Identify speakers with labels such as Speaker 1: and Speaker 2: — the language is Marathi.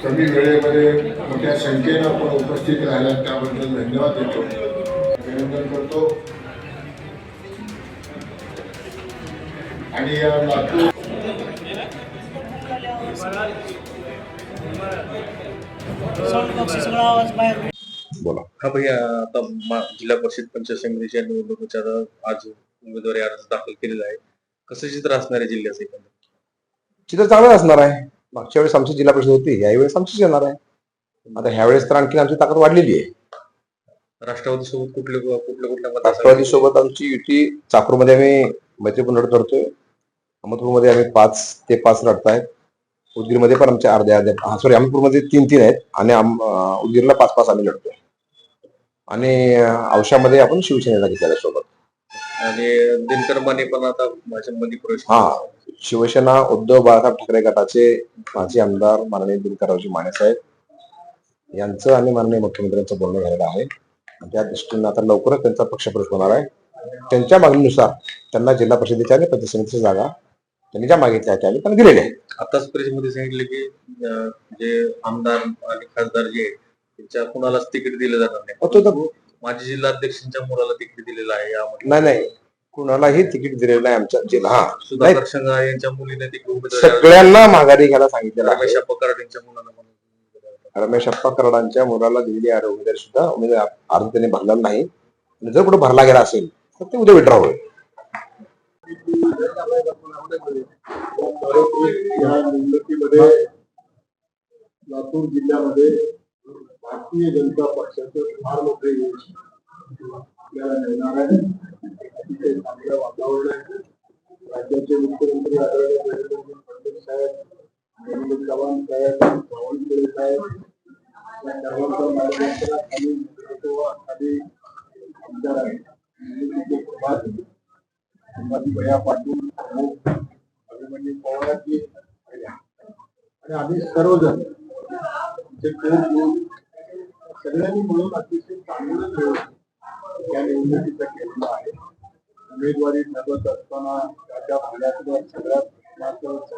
Speaker 1: कमी वेळेमध्ये मोठ्या संख्येनं आपण उपस्थित राहिला त्याबद्दल धन्यवाद देतो, अभिनंदन करतो. आणि या लातूर
Speaker 2: बोला.
Speaker 3: हा भैया, आता जिल्हा परिषद पंचायत समितीच्या निवडणुकीच्या आज उमेदवारी अर्ज दाखल केलेला आहे. कसं चित्र असणार आहे जिल्ह्याचं एकंदर?
Speaker 2: चित्र चांगलं असणार आहे. मागच्या वेळेस आमची जिल्हा परिषद होती, यावेळेस आमचीच येणार आहे. आता ह्यावेळेस तर आणखी आमची ताकद वाढलेली आहे.
Speaker 3: राष्ट्रवादी सोबत कुठल्या
Speaker 2: राष्ट्रवादी सोबत आमची युती चाकूरमध्ये आम्ही मैत्रीपूर्ण लढत करतोय. अहमदपूरमध्ये आम्ही 5 ते 5 लढत आहेत. उदगीरमध्ये पण आमच्या अर्ध्या अहमदपूरमध्ये 3-3 आहेत आणि उदगीरला 5-5 आम्ही लढतोय. आणि औशामध्ये आपण शिवसेनेला घेतलेल्या सोबत.
Speaker 3: आणि दिनकर माने पण आता भाजपमध्ये प्रवेश.
Speaker 2: शिवसेना उद्धव बाळासाहेब ठाकरे गटाचे माजी आमदार माननीय दिनकररावजी माने साहेब यांचं आणि माननीय मुख्यमंत्र्यांचं बोलणं झालेलं आहे. त्या दृष्टीनं आता लवकरच त्यांचा पक्षप्रवेश होणार आहे. त्यांच्या मागणीनुसार त्यांना जिल्हा परिषदेच्या आणि पंचायत समितीच्या जागा त्यांनी ज्या मागितल्या त्या त्यांना दिलेल्या आहेत.
Speaker 3: आताच परिषदेमध्ये सांगितलं की जे आमदार आणि खासदार जे त्यांच्या कुणालाच तिकीट दिलं जाणार नाही. माजी जिल्हा अध्यक्षांच्या मुलाला तिकीट दिलेलं आहे.
Speaker 2: नाही, कुणालाही तिकीट दिलेलं नाही. आमच्या जिल्हा
Speaker 3: सुधाकर शंगा यांच्या मुलीने तिकीट
Speaker 2: सगळ्यांना माघारी घ्यायला सांगितलेलं आहे.
Speaker 3: रमेश अप्पा कराड यांच्या मुलाला
Speaker 2: रमेश अप्पा कराडांच्या मुलाला दिलेली उमेदवारी सुद्धा अर्ज त्यांनी भरलेला नाही. जर कुठे भरला गेला असेल तर ते उद्या विड्रॉ होईल.
Speaker 1: या निवडणुकीमध्ये लातूर जिल्ह्यामध्ये भारतीय जनता पक्षाचं फार मोठे यश आपल्याला मिळणार आहे. तिथे चांगलं वातावरण आहे. राज्याचे मुख्यमंत्री आदरणीय देवेंद्र फडणवीस साहेब, अरविंद चव्हाण साहेब, बावनकुळे साहेब या सर्वांच्या मार्गदर्शनाखाली नेतृत्वाखाली आमदार निवडणुकीचे प्रभारी भैया पाटील, अभिमन्यू पवारजी आणि आम्ही सर्वजण सगळ्यांनी मिळून अतिशय चांगलं या निवडणुकीचा केलेला आहे. उमेदवारी ठरवत असताना त्या भागातल्या सगळ्यात महत्वाचं